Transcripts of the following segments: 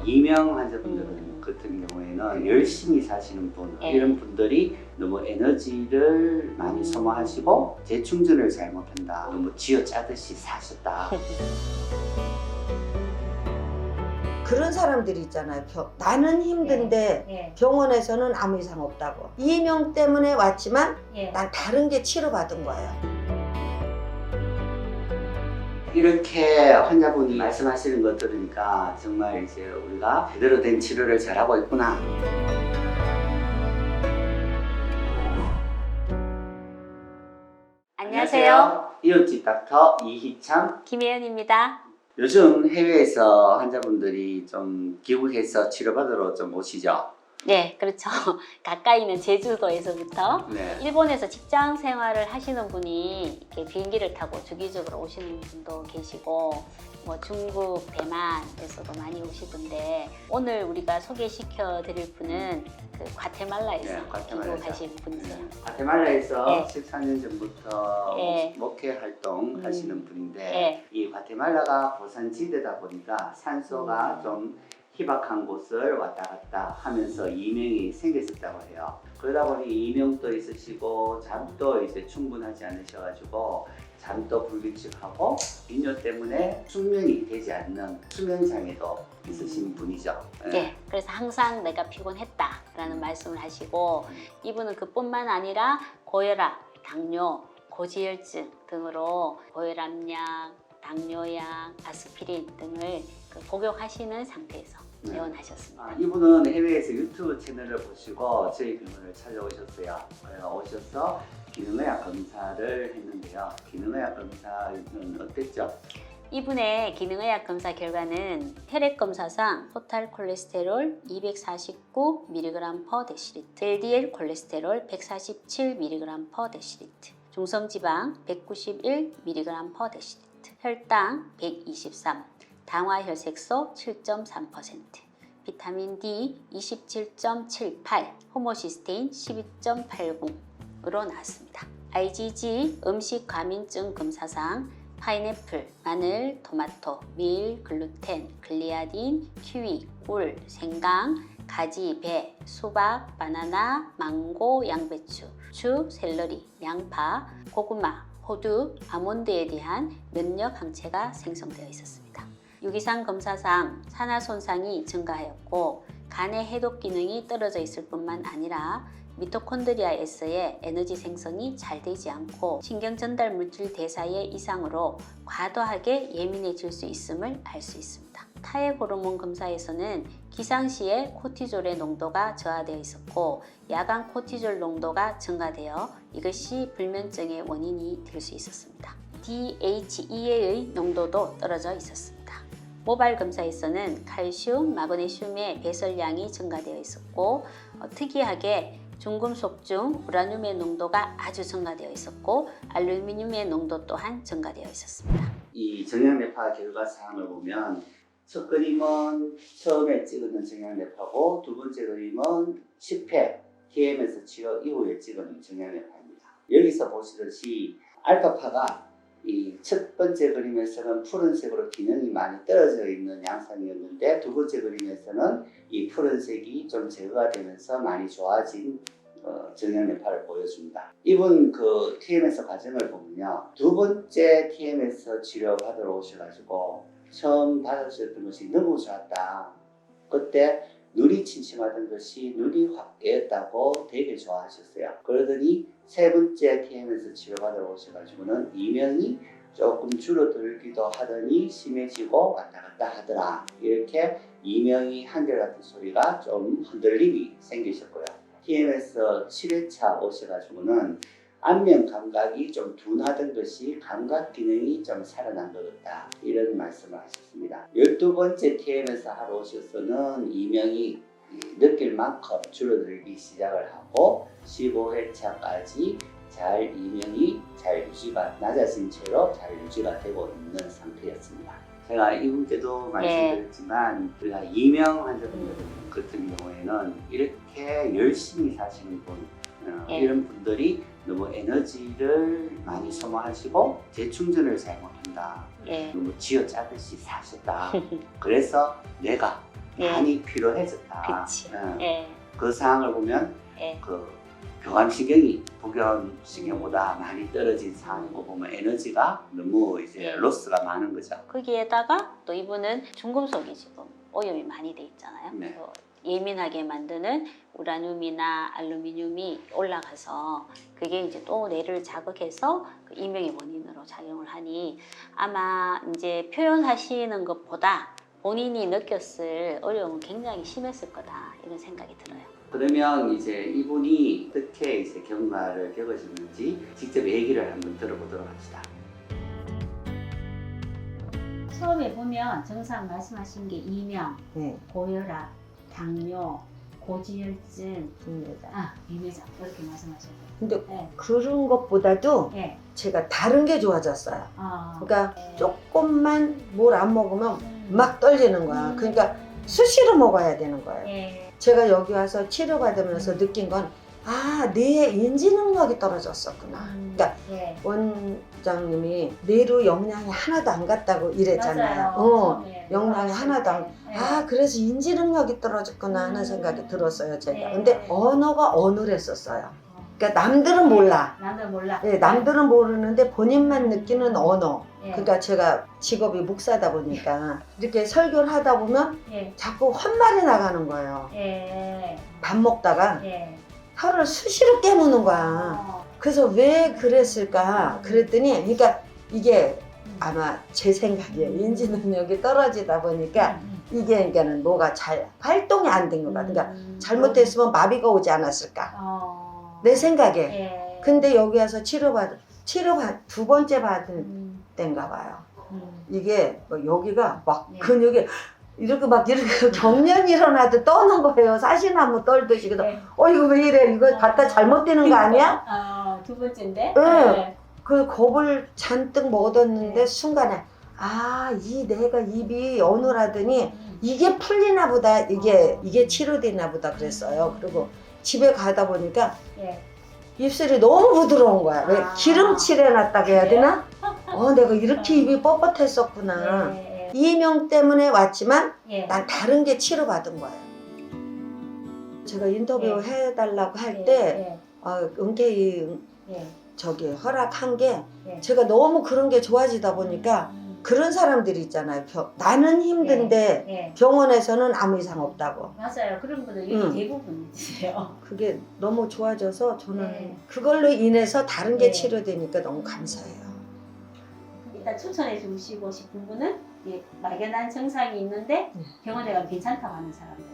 이명 환자분들 같은 경우에는 열심히 사시는 분, 이런 분들이 너무 에너지를 많이 소모하시고 재충전을 잘못한다, 너무 쥐어짜듯이 사셨다. 그런 사람들이 있잖아요. 나는 힘든데 병원에서는 아무 이상 없다고. 이명 때문에 왔지만 난 다른 게 치료받은 거예요. 이렇게 환자분이 말씀하시는 것 들으니까 정말 이제 우리가 제대로 된 치료를 잘하고 있구나. 안녕하세요. 이웃집 닥터 이희창. 김혜연입니다. 요즘 해외에서 환자분들이 좀 귀국해서 치료받으러 좀 오시죠? 네, 그렇죠. 가까이 있는 제주도에서부터 네. 일본에서 직장 생활을 하시는 분이 이렇게 비행기를 타고 주기적으로 오시는 분도 계시고, 뭐 중국, 대만에서도 많이 오시던데, 오늘 우리가 소개시켜 드릴 분은 그 과테말라에서 귀국하신 분이세요. 과테말라에서 네. 14년 전부터 네. 목회 활동 하시는 분인데, 네. 이 과테말라가 고산지대다 보니까 산소가 좀 희박한 곳을 왔다 갔다 하면서 이명이 생겼었다고 해요. 그러다 보니 이명도 있으시고 잠도 이제 충분하지 않으셔가지고 잠도 불규칙하고 빈뇨 때문에 숙면이 되지 않는 수면장애도 있으신 분이죠. 네, 그래서 항상 내가 피곤했다라는 말씀을 하시고, 이분은 그뿐만 아니라 고혈압, 당뇨, 고지혈증 등으로 고혈압약, 당뇨약, 아스피린 등을 복용하시는 상태에서 내원하셨습니다. 이분은 해외에서 유튜브 채널을 보시고 저희 병원을 찾아오셨어요. 오셔서 기능의학 검사를 했는데요. 기능의학 검사는 어땠죠? 이분의 기능의학 검사 결과는 혈액 검사상 토탈 콜레스테롤 249mg/dL, LDL 콜레스테롤 147mg/dL, 중성지방 191mg/dL, 혈당 123, 당화혈색소 7.3%, 비타민 D 27.78, 호모시스테인 12.80으로 나왔습니다. IgG 음식 과민증 검사상 파인애플, 마늘, 토마토, 밀, 글루텐, 글리아딘, 키위, 꿀, 생강, 가지, 배, 수박, 바나나, 망고, 양배추, 추, 샐러리, 양파, 고구마, 호두, 아몬드에 대한 면역 항체가 생성되어 있었습니다. 유기산 검사상 산화 손상이 증가하였고, 간의 해독 기능이 떨어져 있을 뿐만 아니라 미토콘드리아에서의 에너지 생성이 잘 되지 않고 신경 전달 물질 대사의 이상으로 과도하게 예민해질 수 있음을 알 수 있습니다. 타액 호르몬 검사에서는 기상시에 코티졸의 농도가 저하되어 있었고, 야간 코티졸 농도가 증가되어 이것이 불면증의 원인이 될 수 있었습니다. DHEA의 농도도 떨어져 있었습니다. 모발 검사에서는 칼슘, 마그네슘의 배설량이 증가되어 있었고, 특이하게 중금속 중 우라늄의 농도가 아주 증가되어 있었고, 알루미늄의 농도 또한 증가되어 있었습니다. 이 정형내파 결과사항을 보면 첫 그림은 처음에 찍은 정형내파고, 두 번째 그림은 10회 TMS 치료 이후에 찍은 정형내파입니다. 여기서 보시듯이 알파파가 이 첫 번째 그림에서는 푸른색으로 기능이 많이 떨어져 있는 양상이었는데, 두 번째 그림에서는 이 푸른색이 좀 제거가 되면서 많이 좋아진 정형내파를 보여줍니다. 이분 그 TMS 과정을 보면요, 두 번째 TMS 치료 받으러 오셔가지고 처음 받으셨던 것이 너무 좋았다, 그때 눈이 침침하던 것이 눈이 확 깨었다고 되게 좋아하셨어요. 그러더니 세 번째 TMS 치료받으러 오셔가지고는 이명이 조금 줄어들기도 하더니 심해지고 왔다 갔다 하더라. 이렇게 이명이 한결같은 소리가 좀 흔들림이 생기셨고요. TMS 7회차 오셔가지고는 안면 감각이 좀 둔하던 것이 감각 기능이 좀 살아난 것 같다, 이런 말씀을 하셨습니다. 12번째 TMS 하러 오셔서는 이명이 느낄 만큼 줄어들기 시작을 하고 15회차까지 잘 이명이 잘 유지가, 낮아진 채로 잘 유지가 되고 있는 상태였습니다. 제가 이분 때도 말씀드렸지만 우리가 이명 환자분들 같은 경우에는 이렇게 열심히 사시는 분, 이런 분들이 너무 에너지를 많이 소모하시고 재충전을 잘못한다, 너무 쥐어짜듯이 사셨다, 그래서 내가 예. 많이 피로해졌다. 그치. 예. 예. 그 상황을 보면 예. 그 교감신경이 부교감신경보다 많이 떨어진 상황이고 보면 에너지가 너무 이제 예. 로스가 많은 거죠. 거기에다가 또 이분은 중금속이 지금 오염이 많이 돼 있잖아요. 네. 그래서 예민하게 만드는 우라늄이나 알루미늄이 올라가서 그게 이제 또 뇌를 자극해서 그 이명의 원인으로 작용을 하니 아마 이제 표현하시는 것보다 본인이 느꼈을 어려움은 굉장히 심했을 거다 이런 생각이 들어요. 그러면 이제 이분이 어떻게 이제 경과를 겪으셨는지 직접 얘기를 한번 들어보도록 합시다. 처음에 보면 정상 말씀하신 게 이명, 네. 고혈압, 당뇨, 고지혈증, 입니다. 비매장 그렇게 말씀하셨어요. 근데 네. 그런 것보다도 예. 제가 다른 게 좋아졌어요. 그러니까 네. 조금만 뭘 안 먹으면 막 떨리는 거야. 그러니까 수시로 먹어야 되는 거예요. 예. 제가 여기 와서 치료받으면서 느낀 건 뇌의 인지 능력이 떨어졌었구나. 그러니까 예. 원장님이 뇌로 영양이 하나도 안 갔다고 이랬잖아요. 처음에 영양이 하나도 안. 예. 그래서 인지 능력이 떨어졌구나 하는 생각이 들었어요, 제가. 네. 근데 언어가 어눌했었어요. 그러니까 남들은 몰라. 남들 몰라. 네, 남들은 모르는데 본인만 느끼는 언어. 예. 그러니까 제가 직업이 목사다 보니까 이렇게 설교를 하다 보면 예. 자꾸 헛말이 나가는 거예요. 예. 밥 먹다가 예. 혀를 수시로 깨무는 거야. 그래서 왜 그랬을까? 그랬더니, 그러니까 이게 아마 제 생각이에요. 인지 능력이 떨어지다 보니까 이게 그러니까는 뭐가 잘 활동이 안 된 것 같아. 그러니까 잘못했으면 마비가 오지 않았을까? 내 생각에. 예. 근데 여기 와서 치료 두 번째 받은 때인가 봐요. 이게 뭐 여기가 막 네. 근육이 이렇게 경련이 일어나도 떠는 거예요. 사시나무 떨듯이. 그래서 네. 이거 왜 이래? 이거 갖다 잘못 되는 거 아니야? 두 번째인데? 네. 그 겁을 잔뜩 먹었는데 네. 순간에 이 내가 입이 어눌하더니 이게 풀리나 보다. 이게 치료되나 보다 그랬어요. 그리고 집에 가다 보니까 예. 입술이 너무 부드러운 거야. 왜 기름칠 해놨다고 해야 되나? 내가 이렇게 입이 뻣뻣했었구나. 예. 이명 때문에 왔지만 예. 난 다른 게 치료받은 거예요. 제가 인터뷰 예. 해달라고 할 때 흔쾌히 저기 허락한 게 예. 제가 너무 그런 게 좋아지다 보니까 그런 사람들이 있잖아요. 나는 힘든데 예. 병원에서는 아무 이상 없다고. 맞아요. 그런 분들 여기 대부분이세요. 그게 너무 좋아져서 저는 네. 그걸로 인해서 다른 게 네. 치료되니까 너무 감사해요. 일단 추천해 주시고 싶은 분은 막연한 증상이 있는데 병원에 가면 괜찮다고 하는 사람들.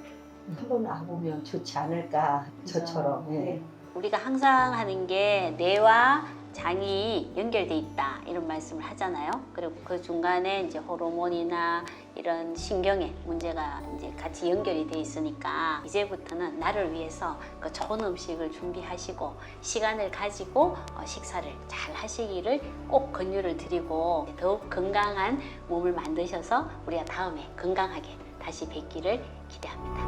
한번 와보면 좋지 않을까 저처럼. 예. 네. 우리가 항상 하는 게 뇌와 장이 연결돼 있다 이런 말씀을 하잖아요. 그리고 그 중간에 이제 호르몬이나 이런 신경의 문제가 이제 같이 연결이 돼 있으니까 이제부터는 나를 위해서 그 좋은 음식을 준비하시고 시간을 가지고 식사를 잘 하시기를 꼭 권유를 드리고 더욱 건강한 몸을 만드셔서 우리가 다음에 건강하게 다시 뵙기를 기대합니다.